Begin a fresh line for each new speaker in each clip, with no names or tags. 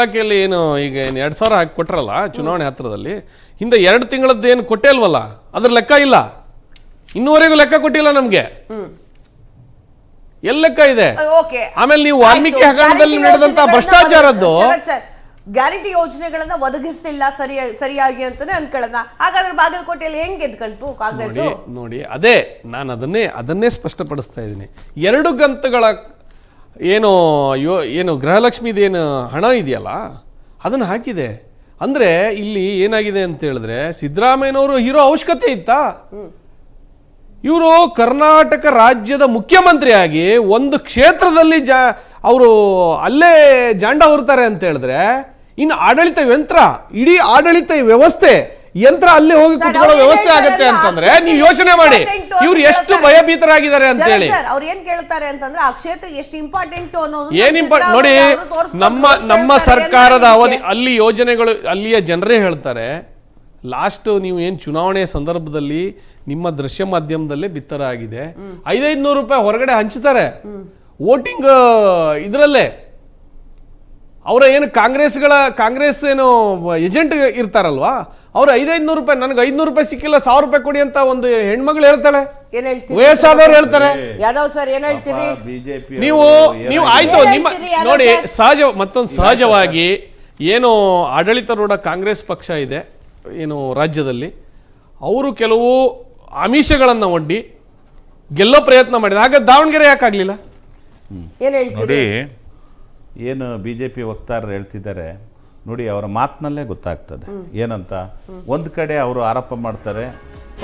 ಇಲಾಖೆಯಲ್ಲಿ ಏನು ಈಗ 2000 ಹಾಕಿ ಕೊಟ್ರಲ್ಲ ಚುನಾವಣೆ ಹತ್ರದಲ್ಲಿ ಹಿಂದೆ 2 ತಿಂಗಳದ್ದು ಏನು ಕೊಟ್ಟೇ ಇಲ್ವಲ್ಲ, ಅದ್ರ ಲೆಕ್ಕ ಇಲ್ಲ, ಇನ್ನೂವರೆಗೂ ಲೆಕ್ಕ ಕೊಟ್ಟಿಲ್ಲ ನಮ್ಗೆ. ಎಲ್ಲಿ ಲೆಕ್ಕ ಇದೆ? ಆಮೇಲೆ ನೀವು ವಾಲ್ಮೀಕಿ ಹಗರಣದಲ್ಲಿ ನಡೆದಂತ ಭ್ರಷ್ಟಾಚಾರದ್ದು
ಗ್ಯಾರಂಟಿ ಯೋಜನೆಗಳನ್ನ ಒದಗಿಸಿಲ್ಲ ಸರಿಯಾಗಿ ಅಂತಾನೆ ಅನ್ಕೊಳ್ಳೋಣ. ಹಾಗಾದ್ರೆ ಬಾಗಲಕೋಟೆಯಲ್ಲಿ ಹೆಂಗ್ ಗೆದ್ಕಂತು ಕಾಂಗ್ರೆಸ್?
ನೋಡಿ ಅದೇ ನಾನು ಅದನ್ನೇ ಸ್ಪಷ್ಟಪಡಿಸ್ತಾ ಇದ್ದೀನಿ. 2 ಗಂಟೆಗಳ ಏನು ಗೃಹಲಕ್ಷ್ಮಿದೇನು ಹಣ ಇದೆಯಲ್ಲ ಅದನ್ನು ಹಾಕಿದೆ. ಅಂದರೆ ಇಲ್ಲಿ ಏನಾಗಿದೆ ಅಂತ ಹೇಳಿದ್ರೆ, ಸಿದ್ದರಾಮಯ್ಯನವರು ಹೀರೋ ಅವಶ್ಯಕತೆ ಇತ್ತಾ? ಇವರು ಕರ್ನಾಟಕ ರಾಜ್ಯದ ಮುಖ್ಯಮಂತ್ರಿಯಾಗಿ ಒಂದು ಕ್ಷೇತ್ರದಲ್ಲಿ ಅವರು ಅಲ್ಲೇ ಜಾಂಡ ಹೊರ್ತಾರೆ ಅಂತ ಹೇಳಿದ್ರೆ, ಇನ್ನು ಆಡಳಿತ ಯಂತ್ರ, ಇಡೀ ಆಡಳಿತ ವ್ಯವಸ್ಥೆ ಯಂತ್ರ ಅಲ್ಲಿ ಹೋಗಿ ಕುತ್ಕೊಳ್ಳೋ ವ್ಯವಸ್ಥೆ ಆಗತ್ತೆ ಅಂತಂದ್ರೆ ನೀವು ಯೋಚನೆ ಮಾಡಿ ಇವ್ರು ಎಷ್ಟು ಭಯಭೀತರಾಗಿದ್ದಾರೆ ಅಂತ ಹೇಳಿ.
ಅವ್ರು ಏನ್ ಕೇಳ್ತಾರೆ ಅಂತಂದ್ರೆ ಆ ಕ್ಷೇತ್ರ ಎಷ್ಟು ಇಂಪಾರ್ಟೆಂಟ್ ಅನ್ನೋದು
ನೋಡಿ. ನಮ್ಮ ಸರ್ಕಾರದ ಅವಧಿ ಅಲ್ಲಿ ಯೋಜನೆಗಳು ಅಲ್ಲಿಯ ಜನರೇ ಹೇಳ್ತಾರೆ. ಲಾಸ್ಟ್ ನೀವು ಏನ್ ಚುನಾವಣೆ ಸಂದರ್ಭದಲ್ಲಿ ನಿಮ್ಮ ದೃಶ್ಯ ಮಾಧ್ಯಮದಲ್ಲೇ ಬಿತ್ತರ ಆಗಿದೆ. 500 ರೂಪಾಯಿ ಹೊರಗಡೆ ಹಂಚ್ತಾರೆ ವೋಟಿಂಗ್ ಇದರಲ್ಲೇ. ಅವರ ಏನು ಕಾಂಗ್ರೆಸ್ ಏನು ಏಜೆಂಟ್ ಇರ್ತಾರಲ್ವಾ, ಅವ್ರು 500 ರೂಪಾಯಿ, ನನಗೆ 500 ರೂಪಾಯಿ ಸಿಕ್ಕಿಲ್ಲ 1000 ರೂಪಾಯಿ ಕೊಡಿ ಅಂತ ಒಂದು ಹೆಣ್ಮಗಳು ಹೇಳ್ತಾಳೆ, ವಯಸ್ಸಾದವ್ರು ಹೇಳ್ತಾರೆ.
ಯಾದವ್ ಸರ್ ಏನ್ ಹೇಳ್ತೀರಿ
ನೀವು ಆಯ್ತು ನಿಮ್ಮ ನೋಡಿ. ಮತ್ತೊಂದು ಸಹಜವಾಗಿ ಏನು ಆಡಳಿತಾರೂಢ ಕಾಂಗ್ರೆಸ್ ಪಕ್ಷ ಇದೆ ಏನು ರಾಜ್ಯದಲ್ಲಿ, ಅವರು ಕೆಲವು ಆಮಿಷಗಳನ್ನು ಒಡ್ಡಿ ಗೆಲ್ಲೋ ಪ್ರಯತ್ನ ಮಾಡಿದ. ಹಾಗೆ ದಾವಣಗೆರೆ ಯಾಕಾಗ್ಲಿಲ್ಲ?
ನೋಡಿ, ಏನು BJP ವಕ್ತಾರರು ಹೇಳ್ತಿದ್ದಾರೆ ನೋಡಿ, ಅವರ ಮಾತಿನಲ್ಲೇ ಗೊತ್ತಾಗ್ತದೆ ಏನಂತ. ಒಂದು ಕಡೆ ಅವರು ಆರೋಪ ಮಾಡ್ತಾರೆ.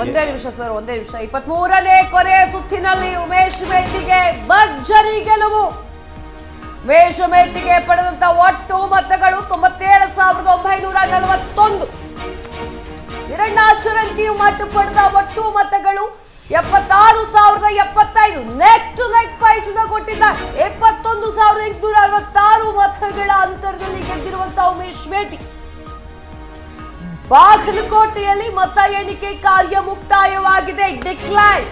ಒಂದೇ ನಿಮಿಷ ಸರ್, ಒಂದೇ ನಿಮಿಷ. 23ನೇ ಕೊನೆ ಸುತ್ತಿನಲ್ಲಿ ಉಮೇಶ್ ಮೇಟಿಗೆ ಭರ್ಜರಿ ಗೆಲುವು. ಉಮೇಶ್ ಮೇಟಿಗೆ ಪಡೆದಂತ ಒಟ್ಟು ಮತಗಳು 97,941. ಹಿರಣ್ಣ ಚರಂತಿ ಮತ ಪಡೆದ ಒಟ್ಟು ಮತಗಳು 76,075. ನೆಕ್ ಟು ನೆಕ್ ಫೈಟ್ ಕೊಟ್ಟಿದ್ದ 21,866 ಮತಗಳ ಅಂತರದಲ್ಲಿ ಗೆದ್ದಿರುವಂತಹ ಉಮೇಶ್ ಮೇಟಿ. ಬಾಗಲಕೋಟೆಯಲ್ಲಿ ಮತ ಎಣಿಕೆ ಕಾರ್ಯ ಮುಕ್ತಾಯವಾಗಿದೆ. ಡಿಕ್ಲೈನ್.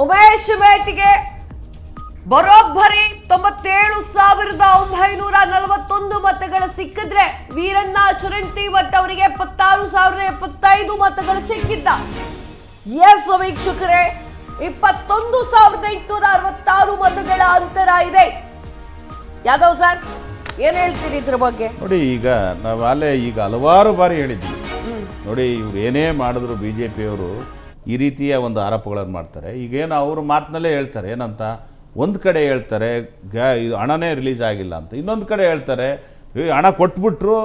ಉಮೇಶ್ ಮೇಟಿಗೆ ಬರೋಬ್ಬರಿ 97,941 ಮತಗಳು ಸಿಕ್ಕಿದ್ರೆ, ವೀರಣ್ಣ ಚರಂತಿಮಠ್ ಅವರಿಗೆ 76,075 ಮತಗಳು ಸಿಕ್ಕಿದ್ದ. ಎಸ್ ವೀಕ್ಷಕರೇ, 21,866 ಮತಗಳ ಅಂತರ ಇದೆ. ಯಾದವ್ ಸರ್ ಏನ್ ಹೇಳ್ತೀರಿ ಇದ್ರ ಬಗ್ಗೆ?
ನೋಡಿ, ಈಗ ನಾವು ಈಗ ಹಲವಾರು ಬಾರಿ ಹೇಳಿದ್ವಿ ನೋಡಿ, ಇವ್ರು ಏನೇ ಮಾಡಿದ್ರು BJPಯವರು ಈ ರೀತಿಯ ಒಂದು ಆರೋಪಗಳನ್ನು ಮಾಡ್ತಾರೆ. ಈಗೇನು ಅವರು ಮಾತಿನಲ್ಲೇ ಹೇಳ್ತಾರೆ ಏನಂತ, ಒಂದು ಕಡೆ ಹೇಳ್ತಾರೆ ಹಣನೇ ರಿಲೀಸ್ ಆಗಿಲ್ಲ ಅಂತ, ಇನ್ನೊಂದು ಕಡೆ ಹೇಳ್ತಾರೆ ಹಣ ಕೊಟ್ಬಿಟ್ರು,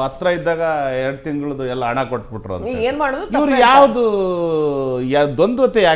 ಹತ್ರ ಇದ್ದಾಗ 2 ತಿಂಗಳದ್ದು ಎಲ್ಲ ಹಣ ಕೊಟ್ಬಿಟ್ರು ಅಂತ.
ಏನ್ ಮಾಡೋದು?
ಇವ್ರು ಯಾವುದು ದ್ವಂದ್ವತೆ ಯಾಕೆ